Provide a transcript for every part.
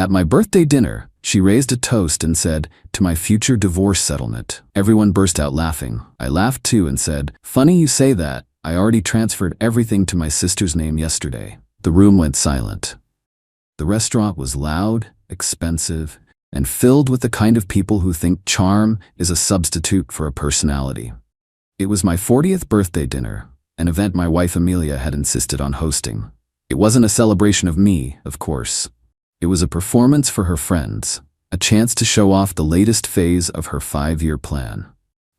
At my birthday dinner, she raised a toast and said, "To my future divorce settlement." Everyone burst out laughing. I laughed too and said, "Funny you say that. I already transferred everything to my sister's name yesterday." The room went silent. The restaurant was loud, expensive, and filled with the kind of people who think charm is a substitute for a personality. It was my 40th birthday dinner, an event my wife Amelia had insisted on hosting. It wasn't a celebration of me, of course. It was a performance for her friends, a chance to show off the latest phase of her 5-year plan.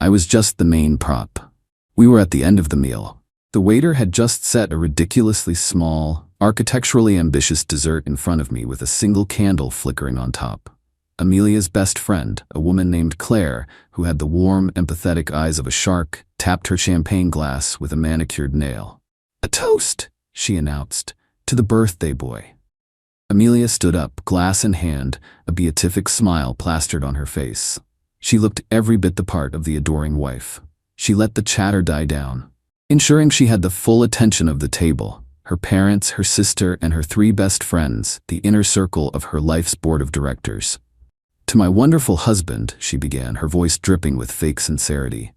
I was just the main prop. We were at the end of the meal. The waiter had just set a ridiculously small, architecturally ambitious dessert in front of me with a single candle flickering on top. Amelia's best friend, a woman named Claire, who had the warm, empathetic eyes of a shark, tapped her champagne glass with a manicured nail. "A toast," she announced, "to the birthday boy." Amelia stood up, glass in hand, a beatific smile plastered on her face. She looked every bit the part of the adoring wife. She let the chatter die down, ensuring she had the full attention of the table. Her parents, her sister, and her 3 best friends, the inner circle of her life's board of directors. "To my wonderful husband," she began, her voice dripping with fake sincerity.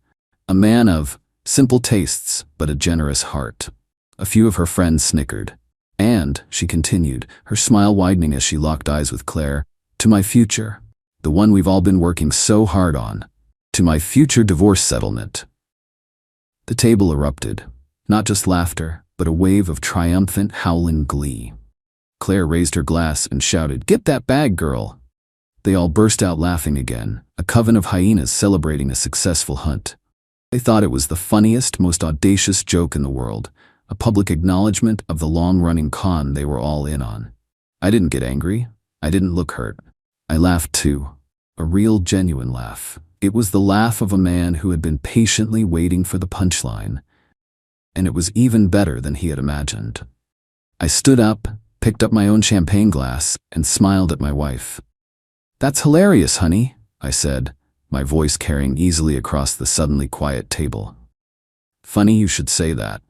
"A man of simple tastes, but a generous heart." A few of her friends snickered. "And," she continued, her smile widening as she locked eyes with Claire, "to my future, the one we've all been working so hard on, to my future divorce settlement." The table erupted. Not just laughter, but a wave of triumphant, howling glee. Claire raised her glass and shouted, "Get that bag, girl!" They all burst out laughing again, a coven of hyenas celebrating a successful hunt. They thought it was the funniest, most audacious joke in the world, a public acknowledgement of the long-running con they were all in on. I didn't get angry. I didn't look hurt. I laughed too. A real, genuine laugh. It was the laugh of a man who had been patiently waiting for the punchline, and it was even better than he had imagined. I stood up, picked up my own champagne glass, and smiled at my wife. "That's hilarious, honey," I said, my voice carrying easily across the suddenly quiet table. "Funny you should say that."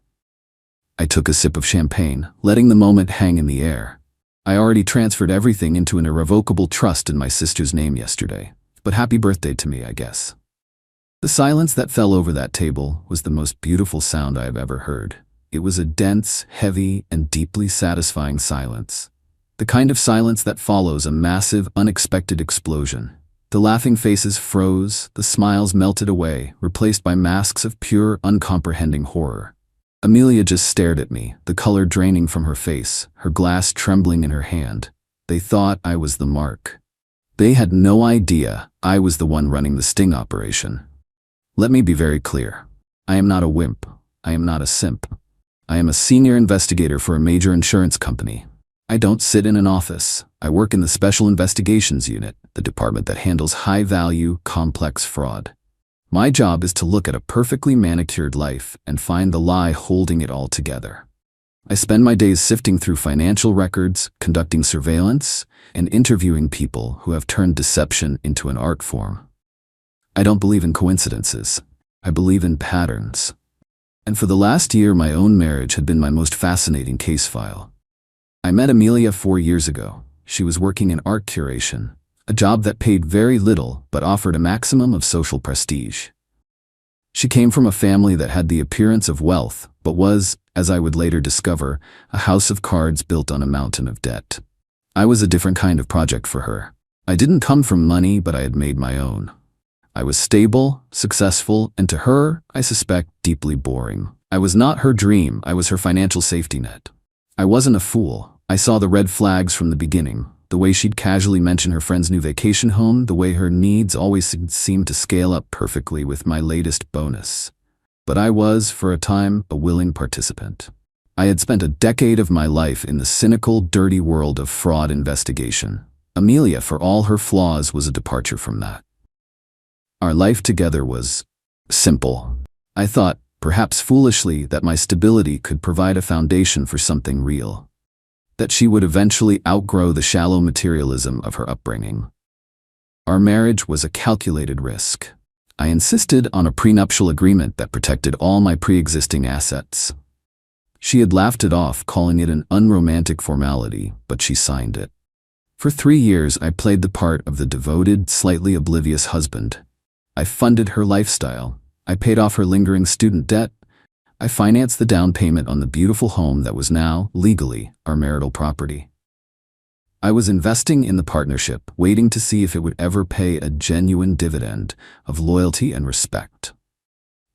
I took a sip of champagne, letting the moment hang in the air. I already transferred everything into an irrevocable trust in my sister's name yesterday, but happy birthday to me, I guess. The silence that fell over that table was the most beautiful sound I have ever heard. It was a dense, heavy, and deeply satisfying silence. The kind of silence that follows a massive, unexpected explosion. The laughing faces froze, the smiles melted away, replaced by masks of pure, uncomprehending horror. Amelia just stared at me, the color draining from her face, her glass trembling in her hand. They thought I was the mark. They had no idea I was the one running the sting operation. Let me be very clear. I am not a wimp. I am not a simp. I am a senior investigator for a major insurance company. I don't sit in an office. I work in the Special Investigations Unit, the department that handles high-value, complex fraud. My job is to look at a perfectly manicured life and find the lie holding it all together. I spend my days sifting through financial records, conducting surveillance, and interviewing people who have turned deception into an art form. I don't believe in coincidences. I believe in patterns. And for the last year, my own marriage had been my most fascinating case file. I met Amelia 4 years ago. She was working in art curation, a job that paid very little but offered a maximum of social prestige. She came from a family that had the appearance of wealth, but was, as I would later discover, a house of cards built on a mountain of debt. I was a different kind of project for her. I didn't come from money, but I had made my own. I was stable, successful, and to her, I suspect, deeply boring. I was not her dream, I was her financial safety net. I wasn't a fool. I saw the red flags from the beginning. The way she'd casually mention her friend's new vacation home, the way her needs always seemed to scale up perfectly with my latest bonus. But I was, for a time, a willing participant. I had spent a decade of my life in the cynical, dirty world of fraud investigation. Amelia, for all her flaws, was a departure from that. Our life together was simple. I thought, perhaps foolishly, that my stability could provide a foundation for something real. That she would eventually outgrow the shallow materialism of her upbringing. Our marriage was a calculated risk. I insisted on a prenuptial agreement that protected all my pre-existing assets. She had laughed it off, calling it an unromantic formality, but she signed it. For 3 years, I played the part of the devoted, slightly oblivious husband. I funded her lifestyle. I paid off her lingering student debt. I financed the down payment on the beautiful home that was now, legally, our marital property. I was investing in the partnership, waiting to see if it would ever pay a genuine dividend of loyalty and respect.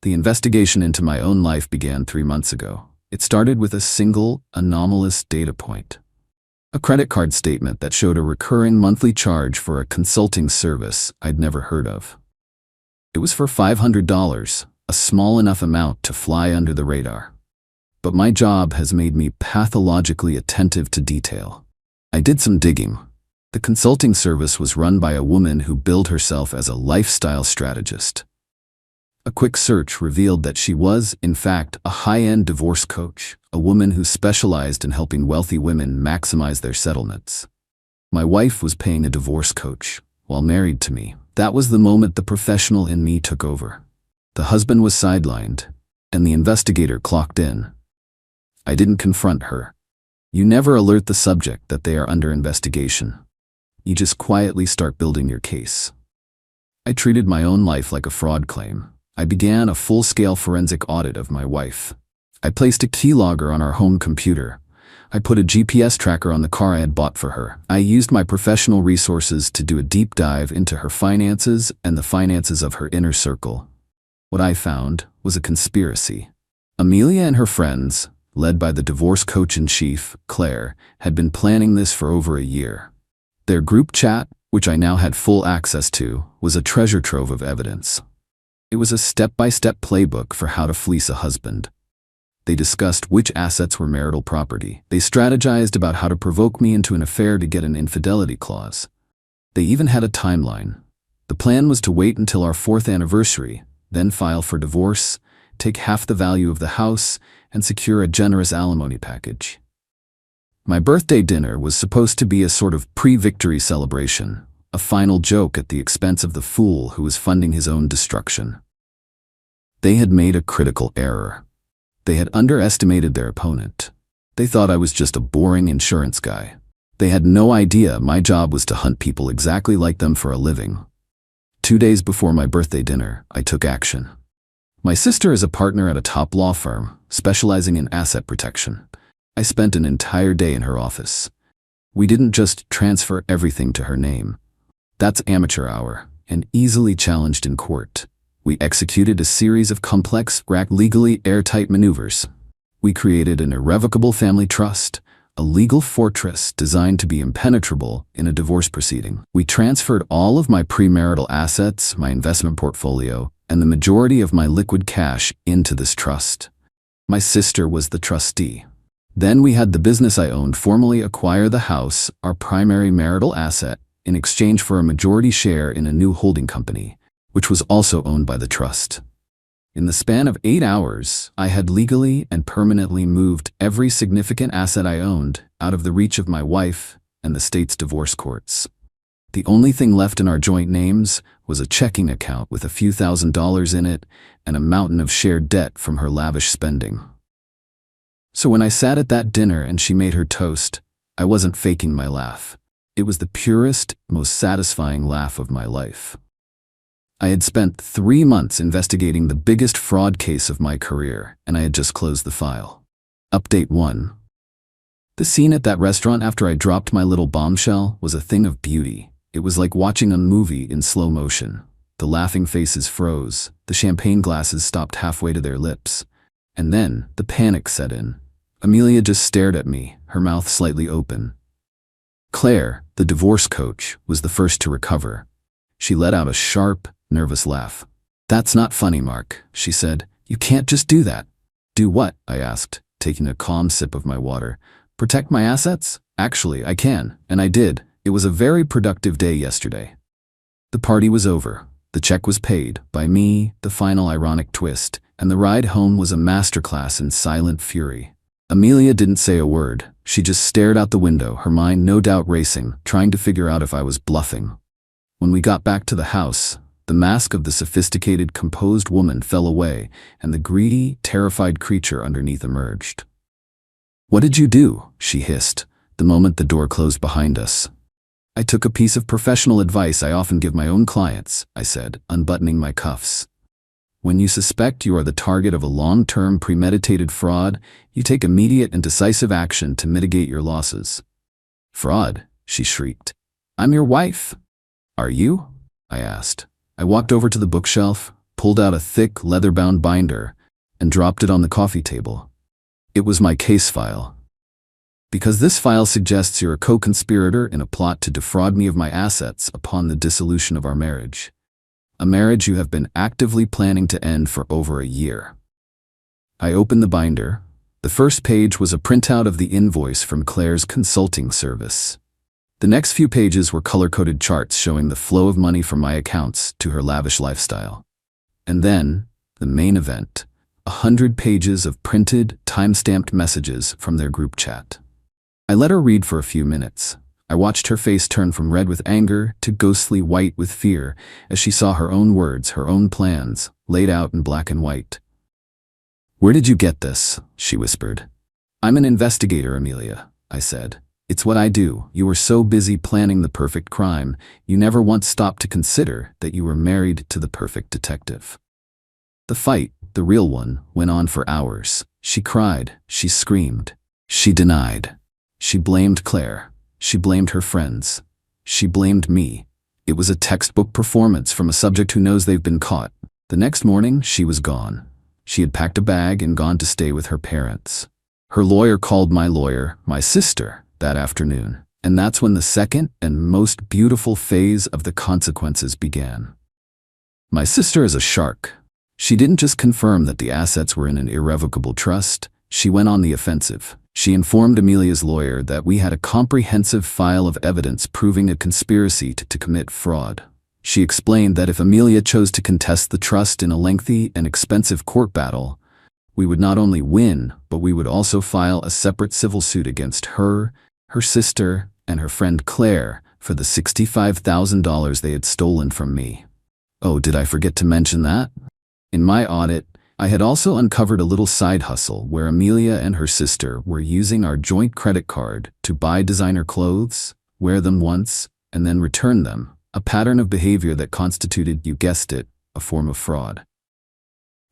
The investigation into my own life began 3 months ago. It started with a single, anomalous data point. A credit card statement that showed a recurring monthly charge for a consulting service I'd never heard of. It was for $500, a small enough amount to fly under the radar. But my job has made me pathologically attentive to detail. I did some digging. The consulting service was run by a woman who billed herself as a lifestyle strategist. A quick search revealed that she was, in fact, a high-end divorce coach, a woman who specialized in helping wealthy women maximize their settlements. My wife was paying a divorce coach while married to me. That was the moment the professional in me took over. The husband was sidelined, and the investigator clocked in. I didn't confront her. You never alert the subject that they are under investigation. You just quietly start building your case. I treated my own life like a fraud claim. I began a full-scale forensic audit of my wife. I placed a keylogger on our home computer. I put a GPS tracker on the car I had bought for her. I used my professional resources to do a deep dive into her finances and the finances of her inner circle. What I found was a conspiracy. Amelia and her friends, led by the divorce coach-in-chief, Claire, had been planning this for over a year. Their group chat, which I now had full access to, was a treasure trove of evidence. It was a step-by-step playbook for how to fleece a husband. They discussed which assets were marital property. They strategized about how to provoke me into an affair to get an infidelity clause. They even had a timeline. The plan was to wait until our 4th anniversary, then file for divorce, take half the value of the house, and secure a generous alimony package. My birthday dinner was supposed to be a sort of pre-victory celebration, a final joke at the expense of the fool who was funding his own destruction. They had made a critical error. They had underestimated their opponent. They thought I was just a boring insurance guy. They had no idea my job was to hunt people exactly like them for a living. 2 days before my birthday dinner, I took action. My sister is a partner at a top law firm, specializing in asset protection. I spent an entire day in her office. We didn't just transfer everything to her name. That's amateur hour, and easily challenged in court. We executed a series of complex, legally airtight maneuvers. We created an irrevocable family trust, a legal fortress designed to be impenetrable in a divorce proceeding. We transferred all of my premarital assets, my investment portfolio, and the majority of my liquid cash into this trust. My sister was the trustee. Then we had the business I owned formally acquire the house, our primary marital asset, in exchange for a majority share in a new holding company, which was also owned by the trust. In the span of 8 hours, I had legally and permanently moved every significant asset I owned out of the reach of my wife and the state's divorce courts. The only thing left in our joint names was a checking account with a few $1,000s in it and a mountain of shared debt from her lavish spending. So when I sat at that dinner and she made her toast, I wasn't faking my laugh. It was the purest, most satisfying laugh of my life. I had spent 3 months investigating the biggest fraud case of my career, and I had just closed the file. Update 1. The scene at that restaurant after I dropped my little bombshell was a thing of beauty. It was like watching a movie in slow motion. The laughing faces froze, the champagne glasses stopped halfway to their lips, and then the panic set in. Amelia just stared at me, her mouth slightly open. Claire, the divorce coach, was the first to recover. She let out a sharp, nervous laugh. "That's not funny, Mark," she said. "You can't just do that." "Do what?" I asked, taking a calm sip of my water. "Protect my assets? Actually, I can, and I did. It was a very productive day yesterday." The party was over. The check was paid, by me, the final ironic twist, and the ride home was a masterclass in silent fury. Amelia didn't say a word. She just stared out the window, her mind no doubt racing, trying to figure out if I was bluffing. When we got back to the house, the mask of the sophisticated, composed woman fell away, and the greedy, terrified creature underneath emerged. "What did you do?" she hissed, the moment the door closed behind us. I took a piece of professional advice I often give my own clients, I said, unbuttoning my cuffs. When you suspect you are the target of a long-term premeditated fraud, you take immediate and decisive action to mitigate your losses. Fraud, she shrieked. I'm your wife. Are you? I asked. I walked over to the bookshelf, pulled out a thick, leather-bound binder, and dropped it on the coffee table. It was my case file. Because this file suggests you're a co-conspirator in a plot to defraud me of my assets upon the dissolution of our marriage. A marriage you have been actively planning to end for over a year. I opened the binder. The first page was a printout of the invoice from Claire's consulting service. The next few pages were color-coded charts showing the flow of money from my accounts to her lavish lifestyle. And then, the main event, 100 pages of printed, time-stamped messages from their group chat. I let her read for a few minutes. I watched her face turn from red with anger to ghostly white with fear as she saw her own words, her own plans, laid out in black and white. Where did you get this? She whispered. I'm an investigator, Amelia, I said. It's what I do. You were so busy planning the perfect crime, you never once stopped to consider that you were married to the perfect detective. The fight, the real one, went on for hours. She cried, she screamed, she denied. She blamed Claire. She blamed her friends. She blamed me. It was a textbook performance from a subject who knows they've been caught. The next morning, she was gone. She had packed a bag and gone to stay with her parents. Her lawyer called my lawyer, my sister, that afternoon. And that's when the second and most beautiful phase of the consequences began. My sister is a shark. She didn't just confirm that the assets were in an irrevocable trust. She went on the offensive. She informed Amelia's lawyer that we had a comprehensive file of evidence proving a conspiracy to commit fraud. She explained that if Amelia chose to contest the trust in a lengthy and expensive court battle, we would not only win, but we would also file a separate civil suit against her, her sister, and her friend Claire for the $65,000 they had stolen from me. Oh, did I forget to mention that? In my audit, I had also uncovered a little side hustle where Amelia and her sister were using our joint credit card to buy designer clothes, wear them once, and then return them, a pattern of behavior that constituted, you guessed it, a form of fraud.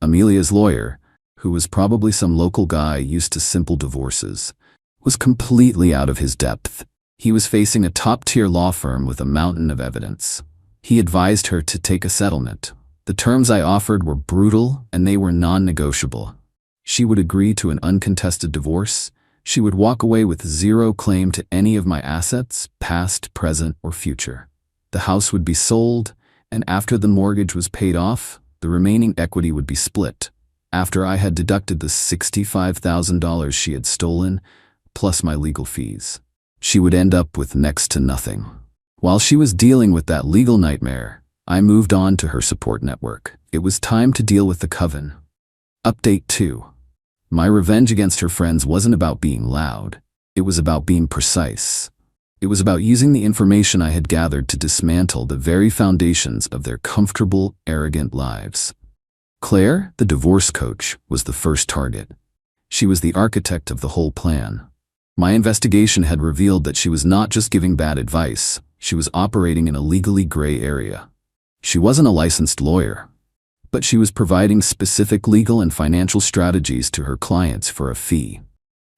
Amelia's lawyer, who was probably some local guy used to simple divorces, was completely out of his depth. He was facing a top-tier law firm with a mountain of evidence. He advised her to take a settlement. The terms I offered were brutal, and they were non-negotiable. She would agree to an uncontested divorce. She would walk away with zero claim to any of my assets, past, present, or future. The house would be sold, and after the mortgage was paid off, the remaining equity would be split. After I had deducted the $65,000 she had stolen, plus my legal fees, she would end up with next to nothing. While she was dealing with that legal nightmare, I moved on to her support network. It was time to deal with the coven. Update 2. My revenge against her friends wasn't about being loud. It was about being precise. It was about using the information I had gathered to dismantle the very foundations of their comfortable, arrogant lives. Claire, the divorce coach, was the first target. She was the architect of the whole plan. My investigation had revealed that she was not just giving bad advice, she was operating in a legally gray area. She wasn't a licensed lawyer, but she was providing specific legal and financial strategies to her clients for a fee.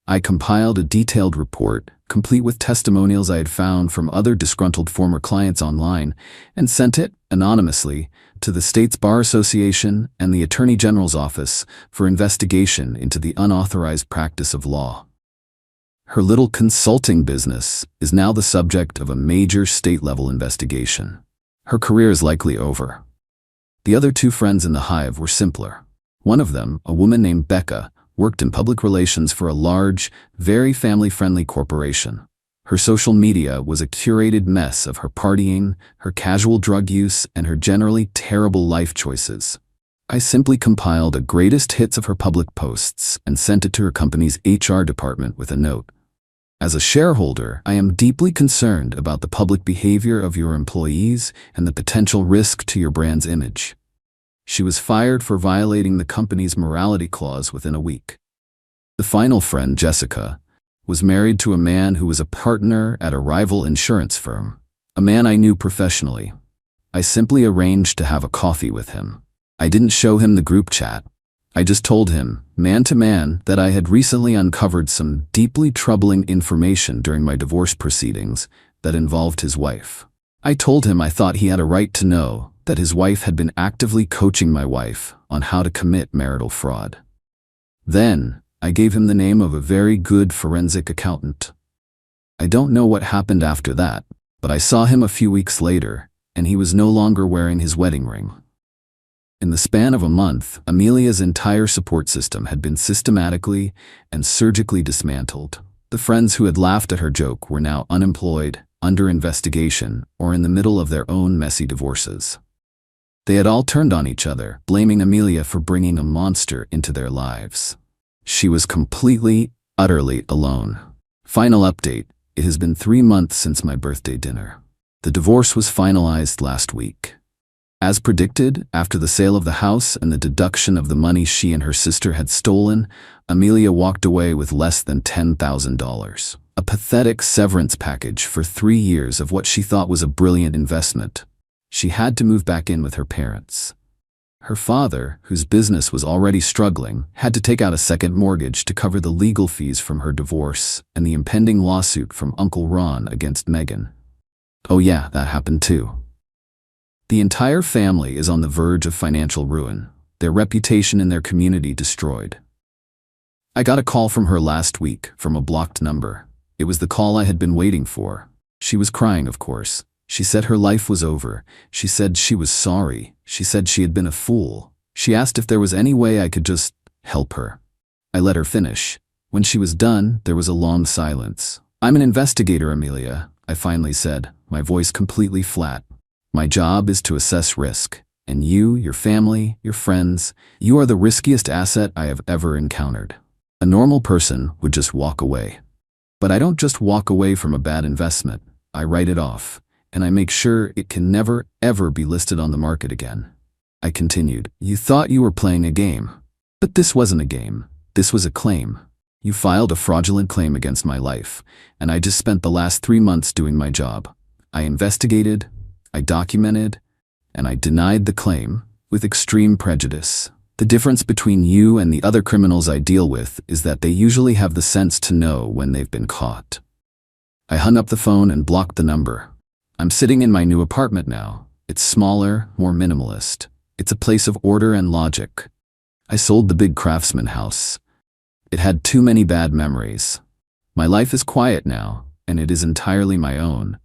I compiled a detailed report, complete with testimonials I had found from other disgruntled former clients online, and sent it, anonymously, to the state's Bar Association and the Attorney General's office for investigation into the unauthorized practice of law. Her little consulting business is now the subject of a major state-level investigation. Her career is likely over. The other two friends in the hive were simpler. One of them, a woman named Becca, worked in public relations for a large, very family-friendly corporation. Her social media was a curated mess of her partying, her casual drug use, and her generally terrible life choices. I simply compiled a greatest hits of her public posts and sent it to her company's HR department with a note. As a shareholder, I am deeply concerned about the public behavior of your employees and the potential risk to your brand's image. She was fired for violating the company's morality clause within a week. The final friend, Jessica, was married to a man who was a partner at a rival insurance firm. A man I knew professionally. I simply arranged to have a coffee with him. I didn't show him the group chat. I just told him, man to man, that I had recently uncovered some deeply troubling information during my divorce proceedings that involved his wife. I told him I thought he had a right to know that his wife had been actively coaching my wife on how to commit marital fraud. Then, I gave him the name of a very good forensic accountant. I don't know what happened after that, but I saw him a few weeks later, and he was no longer wearing his wedding ring. In the span of a month, Amelia's entire support system had been systematically and surgically dismantled. The friends who had laughed at her joke were now unemployed, under investigation, or in the middle of their own messy divorces. They had all turned on each other, blaming Amelia for bringing a monster into their lives. She was completely, utterly alone. Final update: it has been 3 months since my birthday dinner. The divorce was finalized last week. As predicted, after the sale of the house and the deduction of the money she and her sister had stolen, Amelia walked away with less than $10,000. A pathetic severance package for 3 years of what she thought was a brilliant investment. She had to move back in with her parents. Her father, whose business was already struggling, had to take out a second mortgage to cover the legal fees from her divorce and the impending lawsuit from Uncle Ron against Megan. Oh yeah, that happened too. The entire family is on the verge of financial ruin, their reputation in their community destroyed. I got a call from her last week, from a blocked number. It was the call I had been waiting for. She was crying, of course. She said her life was over. She said she was sorry. She said she had been a fool. She asked if there was any way I could just help her. I let her finish. When she was done, there was a long silence. "I'm an investigator, Amelia," I finally said, my voice completely flat. "My job is to assess risk, and you, your family, your friends, you are the riskiest asset I have ever encountered." A normal person would just walk away. But I don't just walk away from a bad investment. I write it off, and I make sure it can never, ever be listed on the market again. I continued, "You thought you were playing a game. But this wasn't a game. This was a claim. You filed a fraudulent claim against my life, and I just spent the last 3 months doing my job. I investigated, I documented, and I denied the claim with extreme prejudice. The difference between you and the other criminals I deal with is that they usually have the sense to know when they've been caught." I hung up the phone and blocked the number. I'm sitting in my new apartment now. It's smaller, more minimalist. It's a place of order and logic. I sold the big craftsman house. It had too many bad memories. My life is quiet now, and it is entirely my own.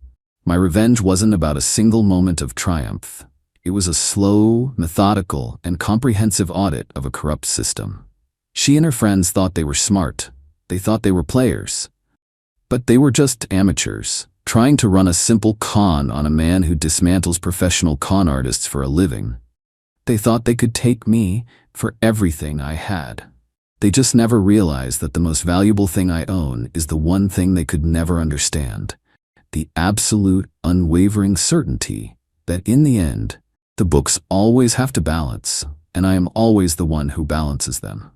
My revenge wasn't about a single moment of triumph. It was a slow, methodical, and comprehensive audit of a corrupt system. She and her friends thought they were smart. They thought they were players. But they were just amateurs, trying to run a simple con on a man who dismantles professional con artists for a living. They thought they could take me for everything I had. They just never realized that the most valuable thing I own is the one thing they could never understand: the absolute, unwavering certainty that in the end, the books always have to balance, and I am always the one who balances them.